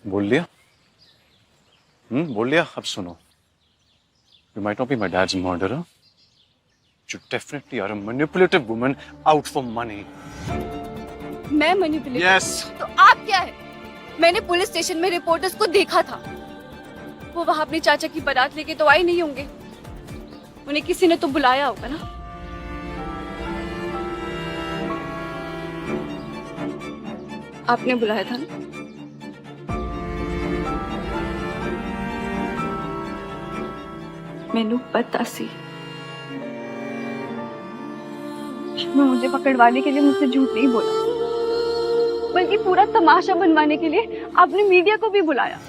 बोल लिया? बोल लिया? अब सुनो, you might not be my dad's murderer, but you definitely are a manipulative woman out for money. मैं मैनिपुलेट? Yes. तो आप क्या है? मैंने पुलिस स्टेशन में रिपोर्टर्स को देखा था। वो वहाँ अपनी चाचा की बारात लेके तो आए नहीं होंगे। उन्हें किसी ने तो बुलाया होगा ना। आपने बुलाया था ना? मैनू पता सी मुझे पकड़वाने के लिए मुझसे झूठ नहीं बोला, बल्कि पूरा तमाशा बनवाने के लिए आपने मीडिया को भी बुलाया।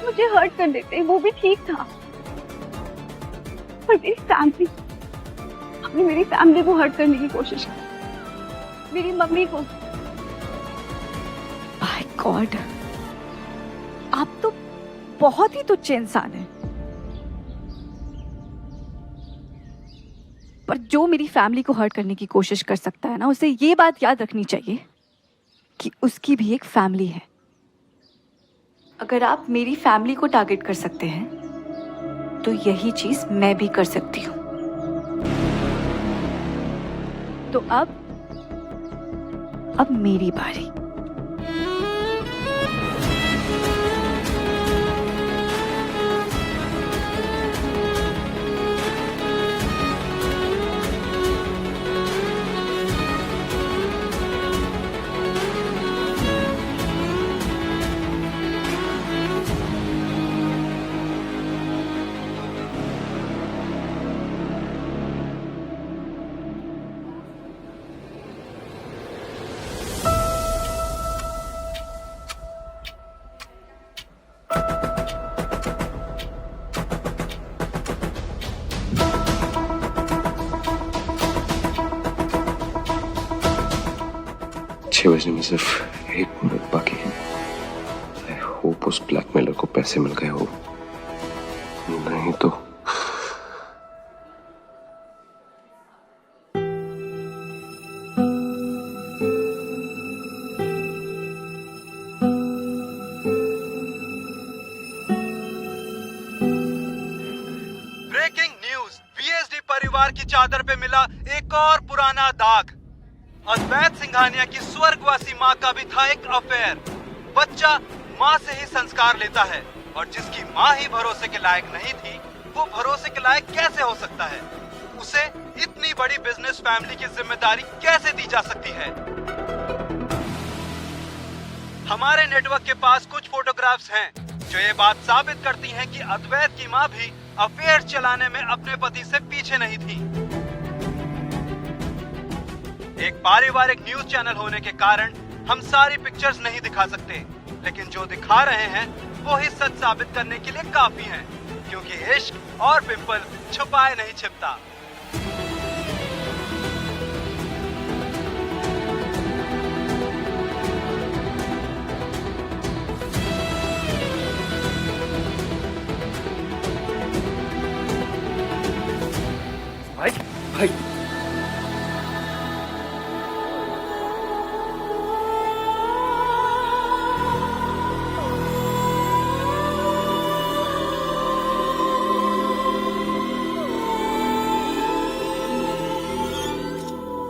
मुझे हर्ट कर देते, वो भी ठीक था, पर मेरी फैमिली, आपने मेरी फैमिली को हर्ट करने की कोशिश की, मेरी मम्मी को। माय गॉड, आप तो बहुत ही तुच्छ इंसान हैं। पर जो मेरी फैमिली को हर्ट करने की कोशिश कर सकता है ना, उसे ये बात याद रखनी चाहिए कि उसकी भी एक फैमिली है। अगर आप मेरी फैमिली को टारगेट कर सकते हैं तो यही चीज मैं भी कर सकती हूँ। तो अब मेरी बारी। छह बजने में सिर्फ 1 मिनट बाकी है। आई होप उस ब्लैकमेलर को पैसे मिल गए हो, नहीं तो ब्रेकिंग न्यूज, बीएसडी परिवार की चादर पे मिला एक और पुराना दाग। अद्वैत सिंघानिया की स्वर्गवासी माँ का भी था एक अफेयर। बच्चा माँ से ही संस्कार लेता है, और जिसकी माँ ही भरोसे के लायक नहीं थी, वो भरोसे के लायक कैसे हो सकता है? उसे इतनी बड़ी बिजनेस फैमिली की जिम्मेदारी कैसे दी जा सकती है? हमारे नेटवर्क के पास कुछ फोटोग्राफ्स हैं जो ये बात साबित करती हैं कि अद्वैत की माँ भी अफेयर चलाने में अपने पति से पीछे नहीं थी। एक पारिवारिक न्यूज चैनल होने के कारण हम सारी पिक्चर्स नहीं दिखा सकते, लेकिन जो दिखा रहे हैं वो ही सच साबित करने के लिए काफी हैं, क्योंकि इश्क और पिंपल छुपाए नहीं छिपता। भाई भाई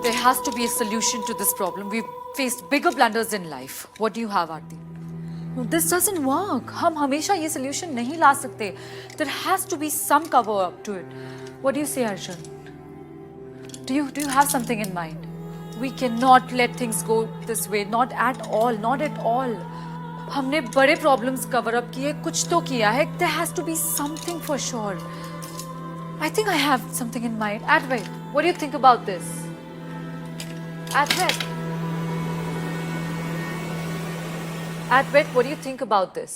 There has to be a solution to this problem. We've faced bigger blunders in life. What do you have, Aarti? No, this doesn't work. हम हमेशा ये solution नहीं ला सकते. There has to be some cover up to it. What do you say, Arjun? Do you have something in mind? We cannot let things go this way. Not at all. Not at all. हमने बड़े problems cover up किए, कुछ तो किया है. There has to be something for sure. I think I have something in mind. Advait, what do you think about this? Advait, what do you think about this?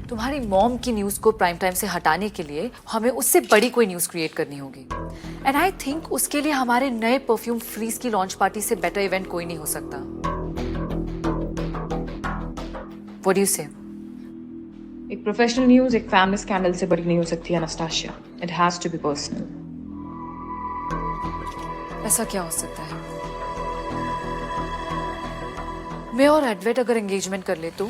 तुम्हारी mom की news को prime time से हटाने के लिए हमें उससे बड़ी कोई न्यूज क्रिएट करनी होगी। एंड आई थिंक उसके लिए हमारे नए परफ्यूम फ्रीज की लॉन्च पार्टी से बेटर इवेंट कोई नहीं हो सकता। What do you say? एक प्रोफेशनल न्यूज एक फैमिली स्कैंडल से बड़ी नहीं हो सकती Anastasia. It has to be personal. ऐसा क्या हो सकता है? मैं और एडवर्ड अगर एंगेजमेंट कर ले तो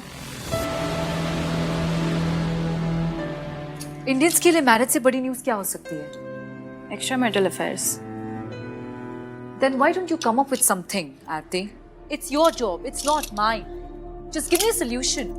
इंडियंस के लिए मैरिज से बड़ी न्यूज क्या हो सकती है? Extramarital affairs. Then why don't you come up with something, Aarti? It's your job, it's not mine. Just give me a solution.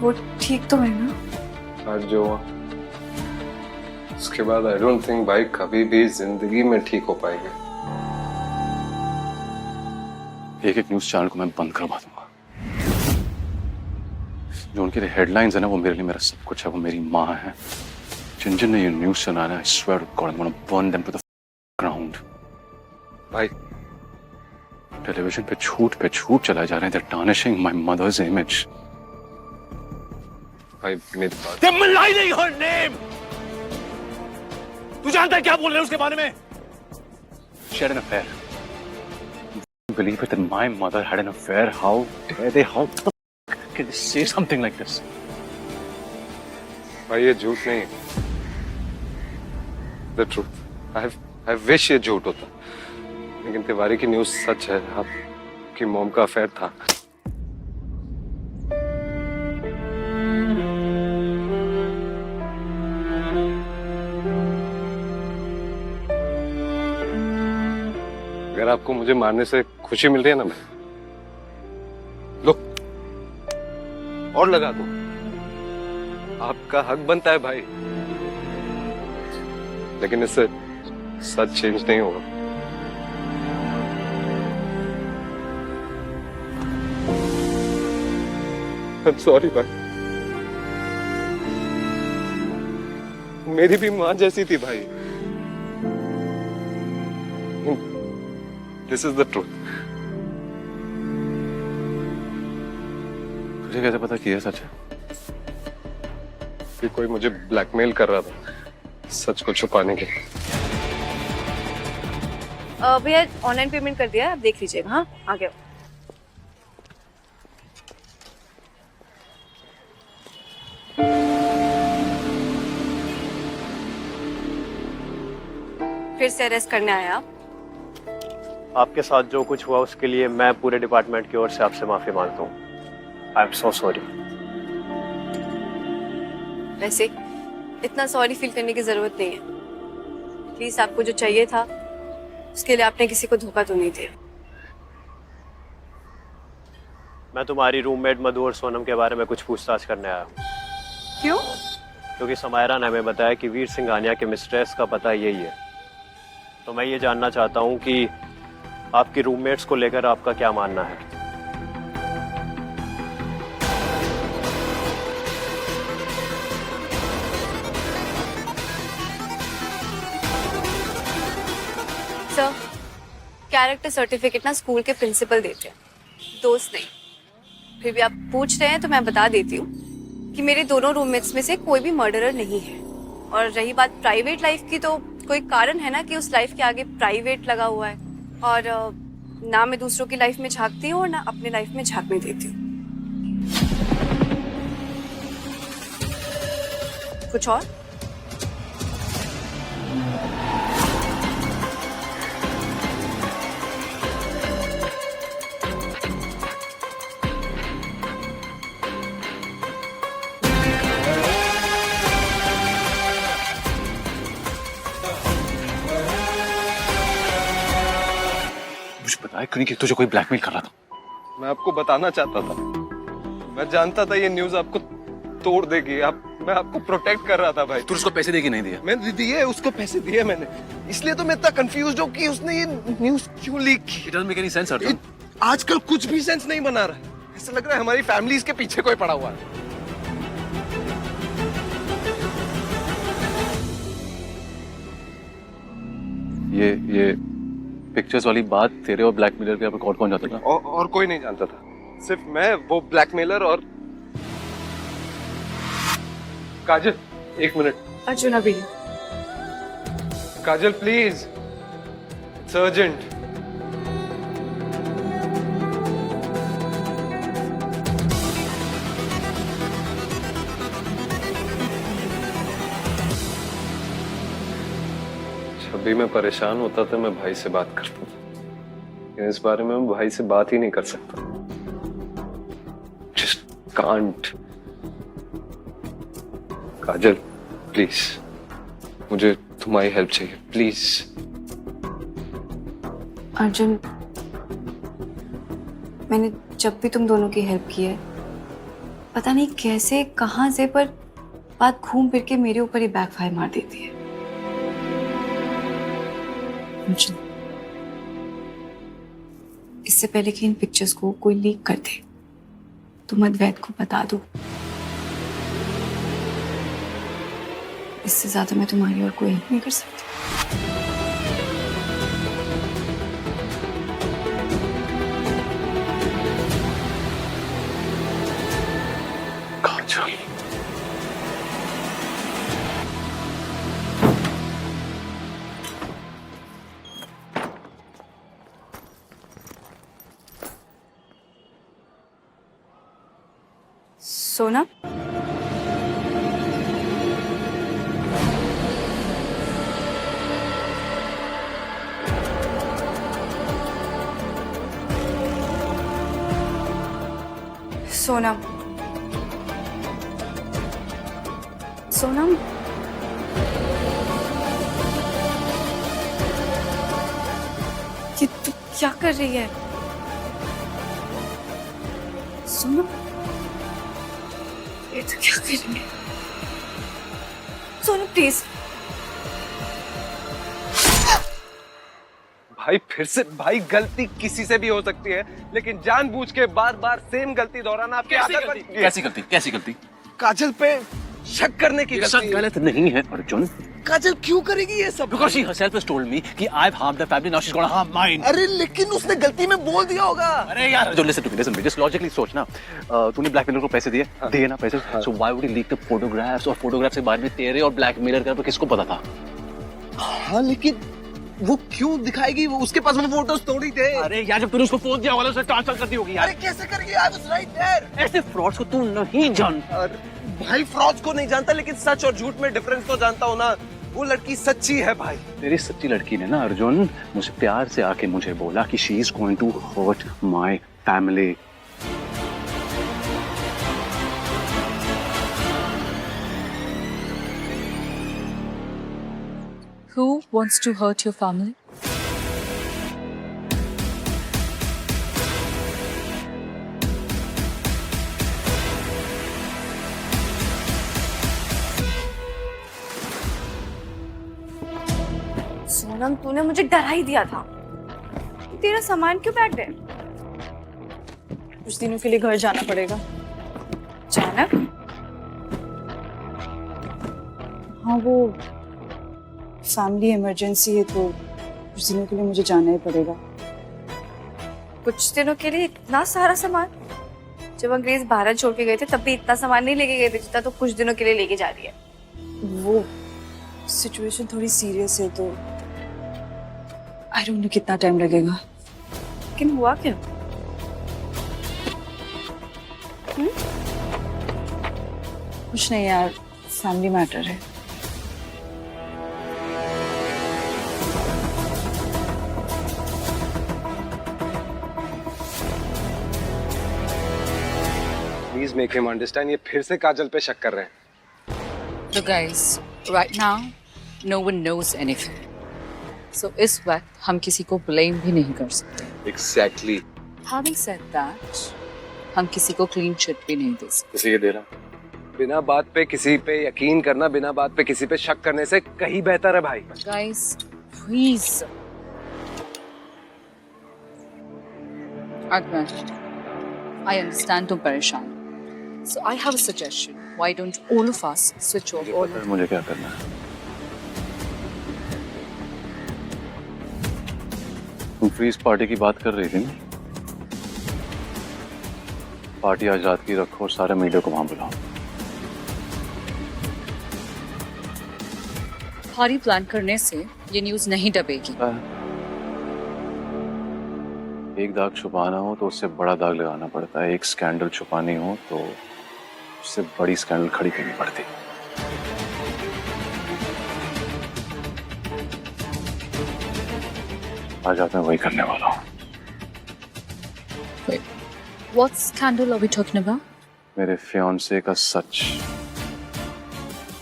वो ठीक तो है ना? आज जो हुआ उसके बाद आई डोंट थिंक भाई कभी भी जिंदगी में ठीक हो पाएंगे। एक एक न्यूज चैनल को मैं बंद करवा दूंगा। जो उनके हेडलाइंस है ना, वो मेरे लिए मेरा सब कुछ है। वो मेरी माँ है। जिन जिन ने ये न्यूज सुनाना, I swear to God, I am gonna burn them to the ground. भाई टेलीविजन पे छूट चलाए जा रहे हैं। They're tarnishing my mother's image. भाई मेरी बात They're maligning her name. तू जानता है क्या बोल रहे हैं उसके बारे में? She had an affair. You believe it that my mother had an affair? How dare they? How the f- can they say something like this? भाई ये झूठ नहीं, द ट्रूथ। आई विश ये झूठ होता, लेकिन तिवारी की न्यूज सच है। आपकी मॉम का अफेयर था। अगर आपको मुझे मारने से खुशी मिल रही है ना, मैं लो और लगा दो। आपका हक बनता है भाई, लेकिन इससे सच चेंज नहीं होगा। I'm sorry भाई, मेरी भी माँ जैसी थी भाई। This is the truth. तुझे कैसे पता कि ये सच है? कि कोई मुझे ब्लैकमेल कर रहा था सच को छुपाने के। भैया ऑनलाइन पेमेंट कर दिया है, आप देख लीजिएगा। हाँ, आ गया। फिर से अरेस्ट करने आए आप? आपके साथ जो कुछ हुआ उसके लिए मैं पूरे डिपार्टमेंट की ओर से आपसे माफी मांगता हूँ। I am so sorry. वैसे इतना सॉरी फील करने की जरूरत नहीं है। प्लीज, आपको जो चाहिए था उसके लिए आपने किसी को धोखा तो नहीं दिया। मैं तुम्हारी रूममेट मधु और सोनम के बारे में कुछ पूछताछ करने आया हूँ। क्यों? क्योंकि समायरा ने हमें बताया कि वीर सिंघानिया के मिस्ट्रेस का पता यही है। तो मैं ये जानना चाहता हूँ कि आपकी रूममेट्स को लेकर आपका क्या मानना है। सर, कैरेक्टर सर्टिफिकेट ना स्कूल के प्रिंसिपल देते हैं, दोस्त नहीं। फिर भी आप पूछ रहे हैं तो मैं बता देती हूँ कि मेरे दोनों रूममेट्स में से कोई भी मर्डरर नहीं है। और रही बात प्राइवेट लाइफ की, तो कोई कारण है ना कि उस लाइफ के आगे प्राइवेट लगा हुआ है। और ना मैं दूसरों की लाइफ में झांकती हूँ और ना अपने लाइफ में झांकने देती हूँ। कुछ और? मुझे बताया क्यों नहीं कि तुझे कोई ब्लैकमेल कर रहा था? मैं आपको बताना चाहता था, मैं जानता था ये न्यूज आपको तोड़ देगी। मैं आपको प्रोटेक्ट कर रहा था भाई। तू उसको पैसे दे कि नहीं दिया? मैंने दिए, उसको पैसे दिए मैंने, इसलिए तो मैं इतना कंफ्यूज हूँ कि उसने ये न्यूज क्यों लीक की। It doesn't make any sense, Arjun. आजकल कुछ भी सेंस नहीं बना रहा है, ऐसा लग रहा है हमारी फैमिली इसके पीछे कोई पड़ा हुआ है। ये पिक्चर्स वाली बात तेरे और ब्लैकमेलर के और कौन जाता था? और कोई नहीं जानता था, सिर्फ मैं, वो ब्लैकमेलर और काजल। एक मिनट अर्जुन अभी काजल, प्लीज, इट्स अर्जेंट। जब भी मैं परेशान होता था मैं भाई से बात करता था, लेकिन इस बारे में मैं भाई से बात ही नहीं कर सकता। Just can't। काजल प्लीज, मुझे तुम्हारी हेल्प चाहिए प्लीज। अर्जुन, मैंने जब भी तुम दोनों की हेल्प की है, पता नहीं कैसे कहां से, पर बात घूम फिर के मेरे ऊपर ही बैकफायर मार देती है। अर्जुन, इससे पहले कि इन पिक्चर्स को कोई लीक कर दे, तुम अद्वैत को बता दो। इससे ज्यादा मैं तुम्हारी और कोई हेल्प नहीं कर सकती। काजल, सोना, सोना, सोना, ये तू क्या कर रही है? सोना, ये तो क्या कर रही है? सोना प्लीज। भाई फिर से, भाई गलती किसी से भी हो सकती है, लेकिन जानबूझ के बार बार सेम गलती दोहराना आपकी आदत बन गई है। कैसी गलती? काजल पे शक करने की शक गलती। गलत नहीं है अर्जुन। काजल क्यों करेगी ये सब? Because she herself has told me कि I've harmed the family, now she's gonna harm mine. अरे लेकिन उसने गलती में बोल दिया होगा। अरे यार Arjun, listen to me, just logically सोच ना। तूने ब्लैकमेलर को पैसे दिए, दिए ना पैसे, so why would he leak the photographs? और फोटोग्राफ्स के बारे में तेरे और ब्लैकमेलर का किसको पता था? हाँ लेकिन वो क्यों दिखाएगी? वो उसके पास वो फोटोज थोड़ी थे। अरे यार, जब तूने उसको फोन दिया होगा उसने ट्रांसफर कर दी होगी यार। अरे कैसे करेगी? I was right there। ऐसे फ्रॉड्स को तू नहीं जानता। भाई फ्रॉड्स को नहीं जानता, लेकिन सच और झूठ में डिफरेंस तो जानता हूँ ना। वो लड़की सच्ची है भाई। तेरी सच्ची लड़की ने ना अर्जुन मुझे प्यार से आके मुझे बोला कि she is going to hurt my family. Who wants to hurt your family? Sonam, तूने मुझे डरा ही दिया था। तेरा सामान क्यों पैक्ड है? कुछ दिनों के लिए घर जाना पड़ेगा। अचानक? हाँ, वो फैमिली इमरजेंसी है, तो कुछ दिनों के लिए मुझे जाना ही पड़ेगा। कुछ दिनों के लिए इतना सारा सामान? जब अंग्रेज भारत छोड़ के गए थे तब भी इतना सामान नहीं लेके गए थे जितना तो कुछ दिनों के लिए लेके जा रही है। वो सिचुएशन थोड़ी सीरियस है, तो आई डोंट नो कितना टाइम लगेगा। लेकिन हुआ क्या? कुछ नहीं यार, फैमिली मैटर है। Please make him understand. ये फिर से काजल पे शक कर रहे हैं। Look guys, right now, no one knows anything. सो इस वक्त हम किसी को ब्लेम भी नहीं कर सकते. एग्जैक्टली. Having said that, हम किसी को क्लीन चिट भी नहीं दे सकते. किसी ये दे रहा. बिना बात पे किसी पे यकीन करना, बिना बात पे किसी पे शक करने से कहीं बेहतर है भाई. Guys, please. Adnan, I understand तुम परेशान. So I have a suggestion. Why don't all of us switch off all? मुझे क्या करना है? तुम फ्रीज पार्टी की बात कर रही थी ना? पार्टी आज रात की रखो और सारे मीडिया को वहां बुलाओ. पार्टी प्लान करने से ये न्यूज़ नहीं दबेगी. एक दाग छुपाना हो तो उससे बड़ा दाग लगाना पड़ता है. एक स्कैंडल छुपानी हो तो उससे बड़ी स्कैंडल खड़ी करनी पड़ती. आज रात मैं वही करने वाला हूँ. What scandal are we talking about? मेरे फियांसे का सच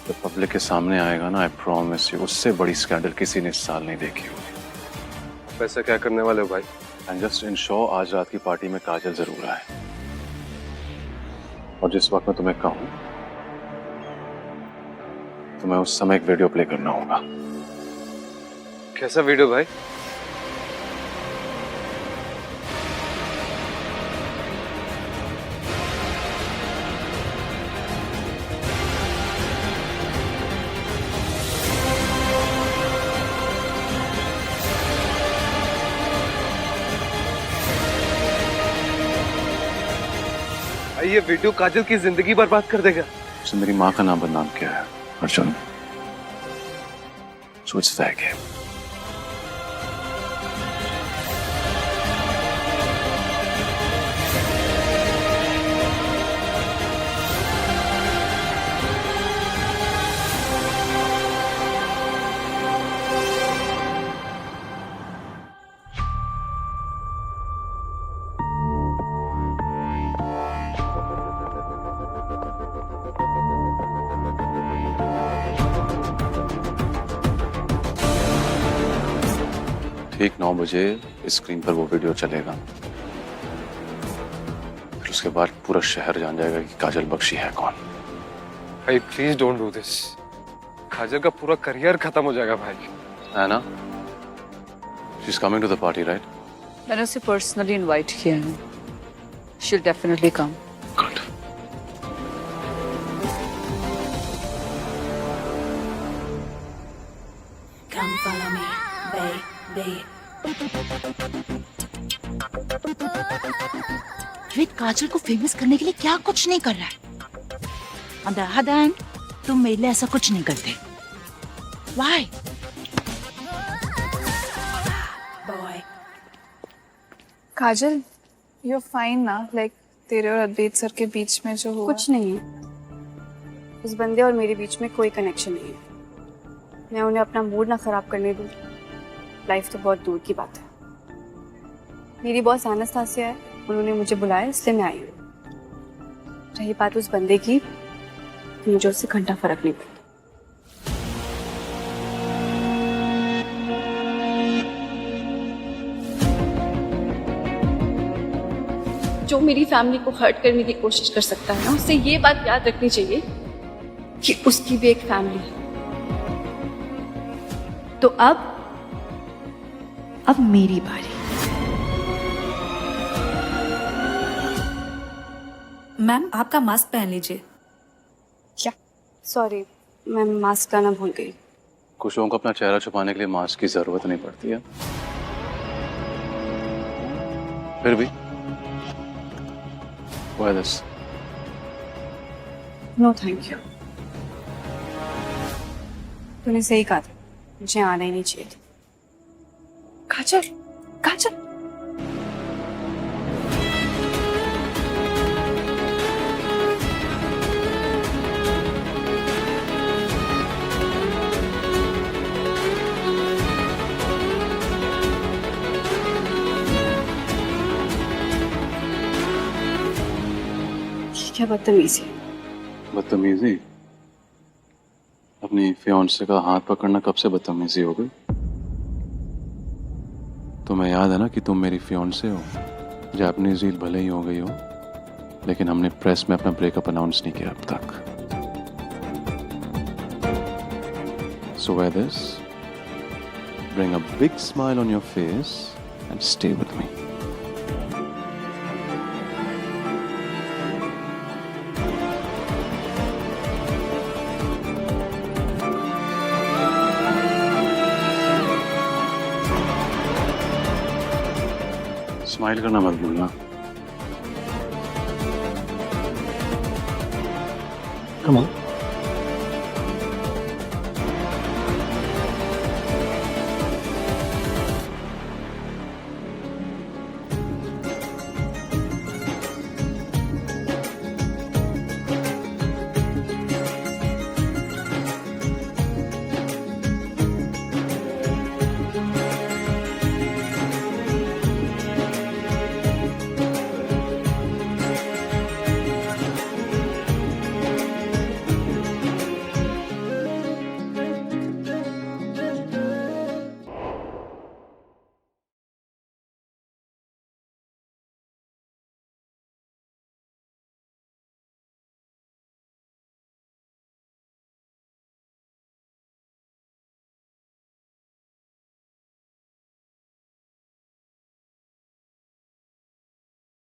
जब पब्लिक के सामने आएगा ना, आई प्रॉमिस यू, उससे बड़ी स्कैंडल किसी ने इस साल नहीं देखी होगी. वैसे क्या करने वाले हो भाई? एंड जस्ट इंश्योर आज रात की पार्टी में काजल जरूर आए. और जिस वक्त मैं तुम्हें कहूं तुम्हें उस समय एक वीडियो प्ले करना होगा. कैसा वीडियो भाई? ये वीडियो काजल की जिंदगी बर्बाद कर देगा. उसने मेरी माँ का नाम बदनाम किया है Arjun. So it's fair game. ठीक 9 बजे इस स्क्रीन पर वो वीडियो चलेगा. फिर उसके बाद पूरा शहर जान जाएगा कि काजल बख्शी है कौन. भाई प्लीज डोंट डू दिस. काजल का पूरा करियर खत्म हो जाएगा भाई. है ना? She's coming to the party, right? मैंने उसे पर्सनली इनवाइट किया है. She'll definitely come. Good. Come follow me, baby. Rohit काजल को फेमस करने के लिए क्या कुछ नहीं कर रहा है. On the other hand, तुम मेरे लिए ऐसा कुछ नहीं करते. Why? Boy. Kajal, you're fine ना? Like तेरे और अद्वैत सर के बीच में जो हुआ. कुछ नहीं है. उस बंदे और मेरे बीच में कोई कनेक्शन नहीं है. मैं उन्हें अपना मूड ना खराब करने दूं. लाइफ तो बहुत दूर की बात है. मेरी बॉस एनास्तासिया है, उन्होंने मुझे बुलाया इसलिए मैं आई हूँ. रही बात उस बंदे की, तो मुझे उससे घंटा फर्क नहीं पड़ता. जो मेरी फैमिली को हर्ट करने की कोशिश कर सकता है ना, उससे ये बात याद रखनी चाहिए कि उसकी भी एक फैमिली है. तो अब मेरी बारी. मैम आपका मास्क पहन लीजिए. क्या? सॉरी, मैं मास्क लाना भूल गई. कुछ लोगों को अपना चेहरा छुपाने के लिए मास्क की जरूरत नहीं पड़ती है. फिर भी Why this? No thank you. तूने सही कहा था, मुझे आना ही नहीं चाहिए था. काजल, काजल. क्या बदतमीजी है. बदतमीजी? अपनी फियांसे का हाथ पकड़ना कब से बदतमीजी हो गई? तुम्हें याद है ना कि तुम मेरी फियोंसे हो। जापानीज डील भले ही हो गई हो, लेकिन हमने प्रेस में अपना ब्रेकअप अनाउंस नहीं किया अब तक। So wear this, bring a big smile on your face and stay with me. Smile करना मत भूलना। Come on.